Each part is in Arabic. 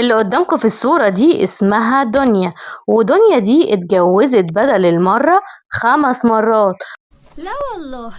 اللي قدامكم في الصورة دي اسمها دنيا، ودنيا دي اتجوزت بدل المرة 5 مرات. لا والله.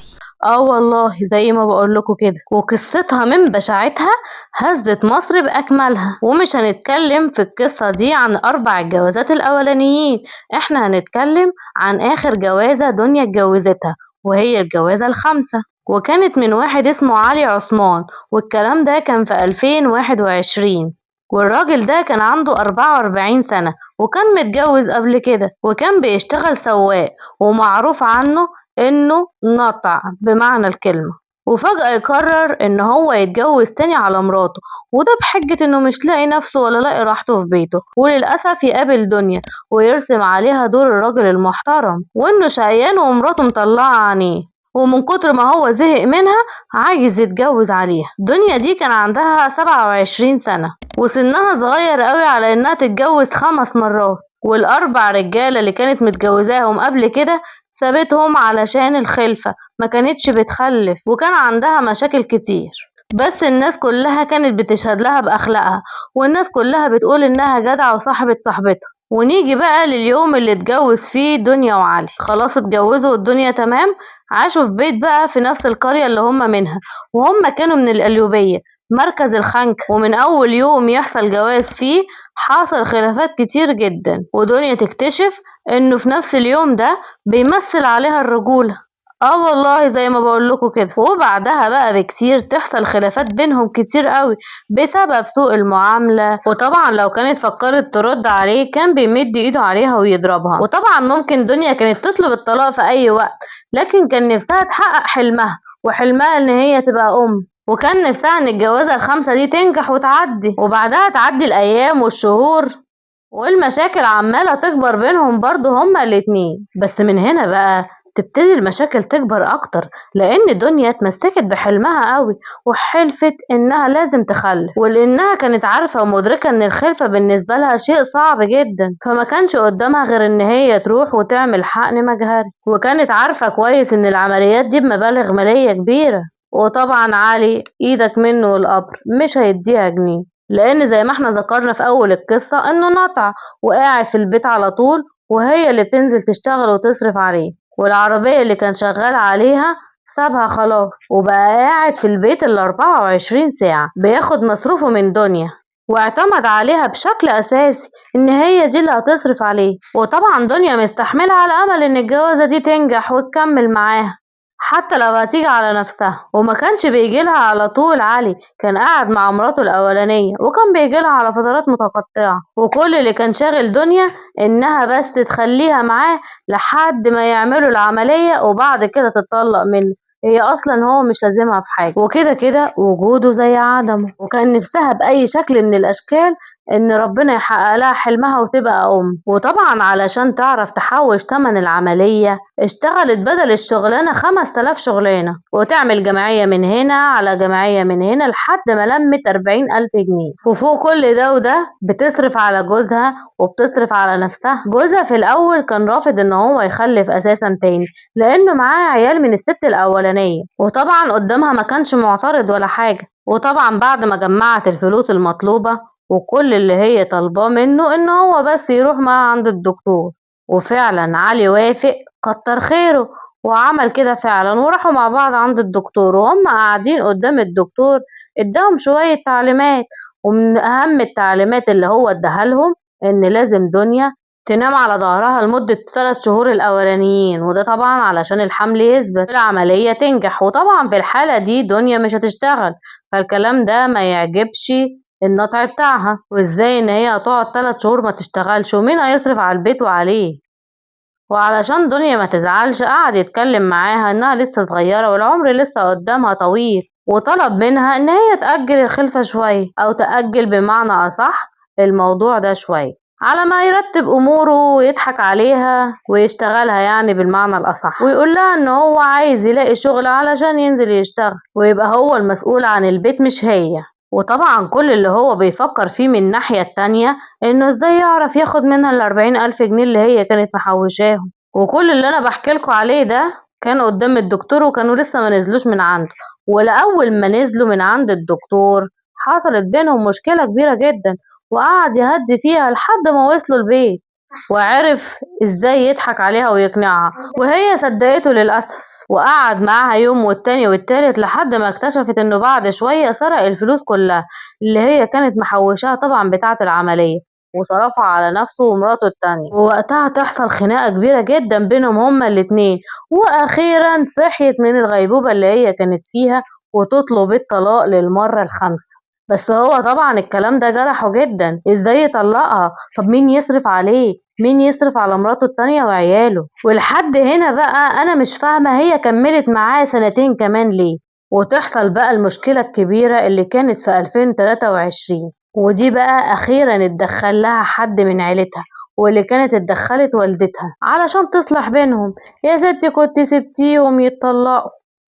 والله زي ما بقولكوا كده، وقصتها من بشاعتها هزت مصر بأكملها. ومش هنتكلم في القصة دي عن 4 الجوازات الأولانيين، احنا هنتكلم عن آخر جوازة دنيا اتجوزتها، وهي الجوازة ال5، وكانت من واحد اسمه علي عثمان، والكلام ده كان في 2021. والراجل ده كان عنده 44 سنة، وكان متجوز قبل كده، وكان بيشتغل سواق، ومعروف عنه إنه نطع بمعنى الكلمة. وفجأة يقرر إن هو يتجوز تاني على مراته، وده بحجة إنه مش لاقي نفسه ولا لاقي راحته في بيته. وللأسف يقابل دنيا ويرسم عليها دور الراجل المحترم، وإنه شقيان ومراته مطلعة عينيه، ومن كتر ما هو زهق منها عايز يتجوز عليها. دنيا دي كان عندها 27 سنة، وسنها صغير قوي على إنها تتجوز 5 مرات. وال4 رجالة اللي كانت متجوزاهم قبل كده سابتهم علشان الخلفة، ما كانتش بتخلف، وكان عندها مشاكل كتير. بس الناس كلها كانت بتشهد لها بأخلاقها، والناس كلها بتقول إنها جدعة وصاحبة صاحبتها. ونيجي بقى لليوم اللي اتجوز فيه دنيا وعلي. خلاص اتجوزوا والدنيا تمام، عاشوا في بيت بقى في نفس القرية اللي هم منها، وهم كانوا من القليوبية، مركز الخنك. ومن أول يوم يحصل جواز فيه حصل خلافات كتير جدا، ودنيا تكتشف إنه في نفس اليوم ده بيمثل عليها الرجولة. والله زي ما بقولكوا كده. وبعدها بقى بكتير تحصل خلافات بينهم كتير قوي بسبب سوء المعاملة. وطبعا لو كانت فكرت ترد عليه كان بيمد ايده عليها ويضربها. وطبعا ممكن دنيا كانت تطلب الطلاق في اي وقت، لكن كان نفسها تحقق حلمها، وحلمها ان هي تبقى وكان نفسها ان الجوازة ال5 دي تنجح وتعدي. وبعدها تعدي الايام والشهور، والمشاكل عمالة تكبر بينهم برضو هما الاتنين. بس من هنا بقى تبتدي المشاكل تكبر أكتر، لأن دنيا اتمسكت بحلمها قوي، وحلفت إنها لازم تخلف، ولأنها كانت عارفة ومدركة إن الخلفة بالنسبة لها شيء صعب جدا، فما كانش قدامها غير إن هي تروح وتعمل حقن مجهري. وكانت عارفة كويس إن العمليات دي بمبالغ مالية كبيرة، وطبعا علي إيدك منه والقبر مش هيديها جنيه، لأن زي ما احنا ذكرنا في أول القصة إنه نطع وقاعد في البيت على طول، وهي اللي بتنزل تشتغل وتصرف عليه. والعربية اللي كان شغال عليها سابها خلاص، وبقى قاعد في البيت ال24 ساعة بياخد مصروفه من دنيا، واعتمد عليها بشكل أساسي إن هي دي اللي هتصرف عليه. وطبعا دنيا مستحملة على أمل إن الجوازة دي تنجح وتكمل معاها حتى لو هتيجي على نفسها. وما كانش بيجيلها على طول، علي كان قاعد مع مراته الأولانية، وكان بيجيلها على فترات متقطعة، وكل اللي كان شاغل دنيا إنها بس تخليها معاه لحد ما يعملوا العملية، وبعد كده تتطلق منه. هي أصلا هو مش لازمها في حاجة، وكده كده وجوده زي عدمه. وكان نفسها بأي شكل من الأشكال إن ربنا يحقق لها حلمها وتبقى وطبعا علشان تعرف تحوش تمن العملية اشتغلت بدل الشغلانة 5000 شغلانة، وتعمل جمعية من هنا على جمعية من هنا لحد ما لمت 40,000 جنيه. وفوق كل ده وده بتصرف على جوزها وبتصرف على نفسها. جوزها في الأول كان رافض إن هو يخلف أساسا تاني، لأنه معاه عيال من الست الأولانية، وطبعا قدامها ما كانش معترض ولا حاجة. وطبعا بعد ما جمعت الفلوس المطلوبة وكل اللي هي طالباه منه إن هو بس يروح معاها عند الدكتور، وفعلا علي وافق كتر خيره وعمل كده فعلا، وراحوا مع بعض عند الدكتور. وهم قاعدين قدام الدكتور اداهم شوية تعليمات، ومن أهم التعليمات اللي هو اداها لهم إن لازم دنيا تنام على ظهرها لمدة 3 شهور الأولانيين، وده طبعا علشان الحمل يثبت العملية تنجح. وطبعا في الحالة دي دنيا مش هتشتغل، فالكلام ده ما يعجبش النطع بتاعها، وازاي ان هي هتقعد 3 شهور ما تشتغلش، ومين هيصرف على البيت وعليه. وعلشان دنيا ما تزعلش قعد يتكلم معاها انها لسه صغيرة والعمر لسه قدامها طويل، وطلب منها ان هي تأجل الخلفة شوية، او تأجل بمعنى اصح الموضوع ده شوية على ما يرتب اموره ويضحك عليها ويشتغلها، يعني بالمعنى الاصح، ويقول لها ان هو عايز يلاقي شغل علشان ينزل يشتغل ويبقى هو المسؤول عن البيت مش هي. وطبعا كل اللي هو بيفكر فيه من الناحية التانية انه ازاي يعرف ياخد منها ال40,000 جنيه اللي هي كانت محوشاهم. وكل اللي انا بحكيلكوا عليه ده كان قدام الدكتور، وكانوا لسه ما نزلوش من عنده. ولأول ما نزلوا من عند الدكتور حصلت بينهم مشكلة كبيرة جدا، وقعد يهدي فيها لحد ما وصلوا البيت، وعرف ازاي يضحك عليها ويقنعها، وهي صدقته للأسف. وقعد معاها يوم والتاني والتالت لحد ما اكتشفت انه بعد شوية سرق الفلوس كلها اللي هي كانت محوشاها طبعا بتاعة العملية، وصرفها على نفسه ومراته التانية. ووقتها تحصل خناقة كبيرة جدا بينهم هما الاتنين، وأخيرا صحيت من الغيبوبة اللي هي كانت فيها وتطلب الطلاق للمرة الخامسة. بس هو طبعا الكلام ده جرحه جدا، ازاي يطلقها؟ طب مين يصرف عليه؟ مين يصرف على مراته التانية وعياله؟ ولحد هنا بقى أنا مش فاهمة هي كملت معاه سنتين كمان ليه. وتحصل بقى المشكلة الكبيرة اللي كانت في 2023، ودي بقى أخيرا اتدخل لها حد من عيلتها، واللي كانت اتدخلت والدتها علشان تصلح بينهم. يا ستي كنت سبتيهم يتطلقوا،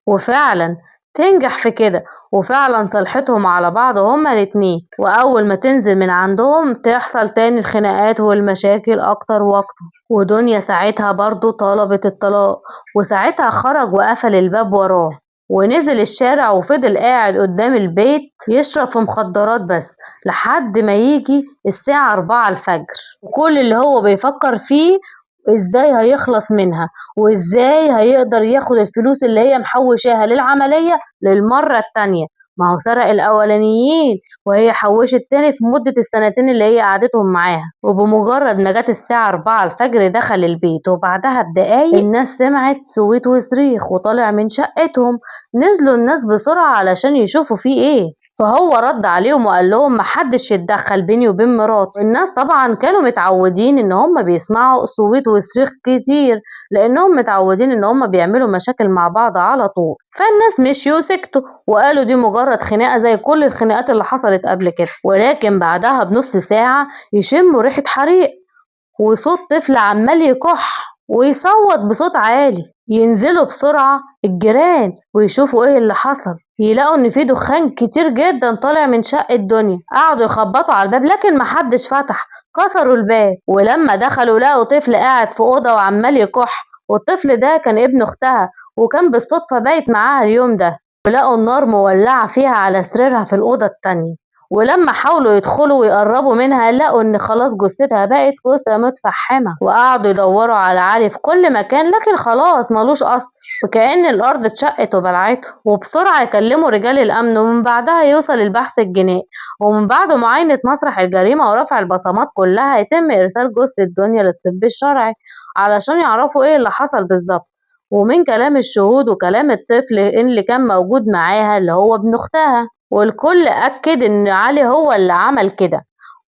وفعلا تنجح في كده، وفعلا صلحتهم على بعض هما الاتنين. وأول ما تنزل من عندهم تحصل تاني الخناقات والمشاكل أكتر وأكتر، ودنيا ساعتها برضو طلبت الطلاق، وساعتها خرج وقفل الباب وراه ونزل الشارع وفضل قاعد قدام البيت يشرب في مخدرات بس لحد ما يجي الساعة 4 الفجر. وكل اللي هو بيفكر فيه ازاي هيخلص منها، وازاي هيقدر ياخد الفلوس اللي هي محوشاها للعملية للمرة التانية. ما هو سرق الأولانيين وهي حوشت تاني في مدة السنتين اللي هي قعدتهم معاها. وبمجرد ما جت الساعة 4 الفجر دخل البيت، وبعدها بدقايق الناس سمعت صويت وصريخ وطالع من شقتهم. نزلوا الناس بسرعة علشان يشوفوا فيه ايه، فهو رد عليهم وقال لهم محدش يتدخل بيني وبين مراتي. الناس طبعا كانوا متعودين ان هم بيسمعوا صويت وصريخ كتير، لانهم متعودين ان هم بيعملوا مشاكل مع بعض على طول. فالناس مشيوا وسكتوا وقالوا دي مجرد خناقة زي كل الخناقات اللي حصلت قبل كده. ولكن بعدها بنص ساعة يشموا ريحة حريق وصوت طفل عمال يكح ويصوت بصوت عالي. ينزلوا بسرعة الجيران ويشوفوا ايه اللي حصل، يلاقوا ان في دخان كتير جدا طالع من شقة دنيا. قعدوا يخبطوا على الباب لكن محدش فتح، كسروا الباب، ولما دخلوا لقوا طفل قاعد في أوضة وعمال يكح، والطفل ده كان ابن اختها وكان بالصدفة بايت معاها اليوم ده. ولقوا النار مولعة فيها على سريرها في الأوضة التانية، ولما حاولوا يدخلوا ويقربوا منها لقوا ان خلاص جثتها بقت جثة متفحمة. وقعدوا يدوروا على علي في كل مكان لكن خلاص ملوش اثر، وكأن الارض اتشقت وبلعته. وبسرعة يكلموا رجال الامن، ومن بعدها يوصل البحث الجنائي، ومن بعد معاينة مسرح الجريمة ورفع البصمات كلها يتم ارسال جثة دنيا للطب الشرعي علشان يعرفوا ايه اللي حصل بالظبط. ومن كلام الشهود وكلام الطفل اللي كان موجود معاها اللي هو ابن اختها، والكل أكد إن علي هو اللي عمل كده.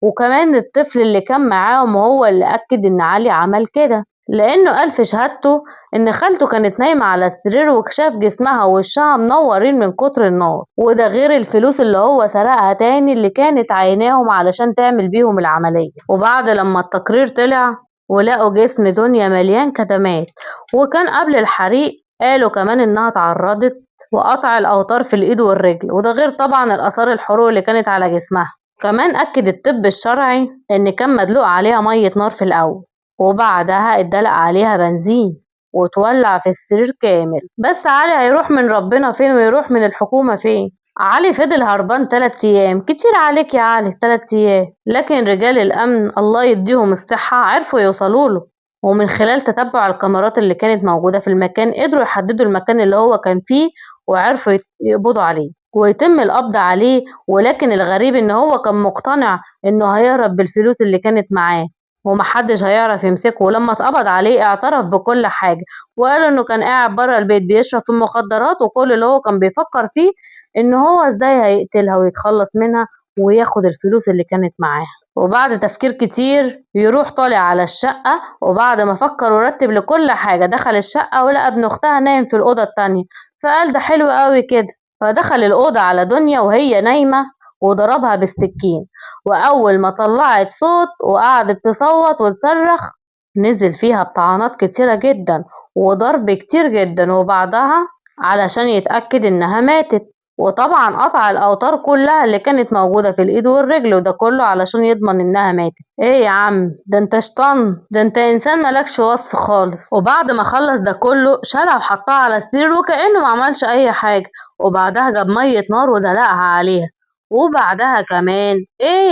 وكمان الطفل اللي كان معاهم هو اللي أكد إن علي عمل كده، لأنه قال في شهادته إن خالته كانت نايمة على السرير وشاف جسمها ووشها منورين من كتر النار، وده غير الفلوس اللي هو سرقها تاني اللي كانت عيناهم علشان تعمل بيهم العملية. وبعد لما التقرير طلع ولقوا جسم دنيا مليان كدمات، وكان قبل الحريق قالوا كمان إنها اتعرضت وقطع الأوتار في الإيد والرجل، وده غير طبعا الآثار الحروق اللي كانت على جسمها. كمان أكد الطب الشرعي إن كان مدلوق عليها مية نار في الأول، وبعدها اتدلق عليها بنزين وتولع في السرير كامل. بس علي هيروح من ربنا فين ويروح من الحكومة فين؟ علي فضل هربان 3 أيام، كتير عليك يا علي 3 أيام، لكن رجال الأمن الله يديهم الصحة عرفوا يوصلوله، ومن خلال تتبع الكاميرات اللي كانت موجودة في المكان قدروا يحددوا المكان اللي هو كان فيه وعرفوا يقبضوا عليه ويتم القبض عليه. ولكن الغريب ان هو كان مقتنع انه هيهرب بالفلوس اللي كانت معاه ومحدش هيعرف يمسكه. ولما اتقبض عليه اعترف بكل حاجة، وقال انه كان قاعد بره البيت بيشرب في المخدرات، وكل اللي هو كان بيفكر فيه ان هو ازاي هيقتلها ويتخلص منها وياخد الفلوس اللي كانت معاها. وبعد تفكير كتير يروح طالع على الشقة، وبعد ما فكر ورتب لكل حاجة دخل الشقة ولقى ابن اختها نايم في الأوضة التانية، فقال ده حلو قوي كده، فدخل الأوضة على دنيا وهي نايمة وضربها بالسكين. وأول ما طلعت صوت وقعدت تصوت وتصرخ نزل فيها بطعنات كتيرة جدا وضرب كتير جدا، وبعدها علشان يتأكد إنها ماتت. وطبعا قطع الأوتار كلها اللي كانت موجودة في الإيد والرجل، وده كله علشان يضمن إنها ماتت. إيه يا عم ده أنت شطان، ده أنت إنسان ملكش وصف خالص. وبعد ما خلص ده كله شالها وحطها على السرير وكأنه ما عملش أي حاجة، وبعدها جاب مية نار ودلقها عليها وبعدها كمان ايه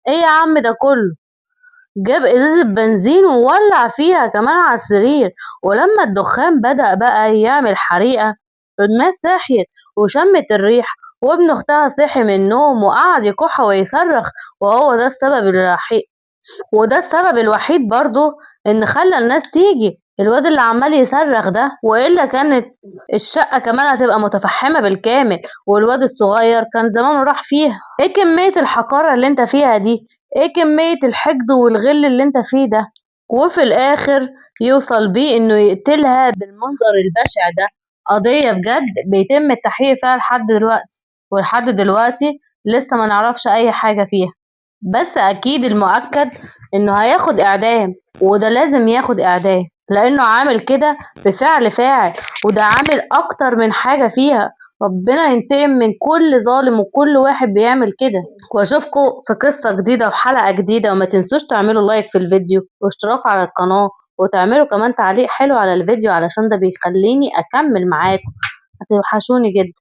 يا عم ده كله، جاب ازازة بنزين وولع فيها كمان على السرير. ولما الدخان بدأ بقى يعمل حريقة، الناس صحيت وشمت الريح، وابن اختها صحي من النوم وقعد يكح ويصرخ. وهو ده السبب الوحيد وده السبب الوحيد برضه ان خلى الناس تيجي، الواد اللي عمال يصرخ ده، والا كانت الشقة كمان هتبقى متفحمة بالكامل، والواد الصغير كان زمانه راح فيها. ايه كمية الحقارة اللي انت فيها دي؟ ايه كمية الحقد والغل اللي انت فيه ده؟ وفي الاخر يوصل بيه انه يقتلها بالمنظر البشع ده. قضية بجد بيتم التحقيق فيها لحد دلوقتي، ولحد دلوقتي لسه ما نعرفش اي حاجة فيها. بس اكيد المؤكد انه هياخد اعدام، وده لازم ياخد اعدام لانه عامل كده بفعل فاعل، وده عامل اكتر من حاجة فيها. ربنا ينتقم من كل ظالم وكل واحد بيعمل كده. واشوفكم في قصة جديدة وحلقة جديدة، وما تنسوش تعملوا لايك في الفيديو واشتراك على القناة، وتعملوا كمان تعليق حلو على الفيديو علشان ده بيخليني اكمل معاكم. هتوحشوني جدا.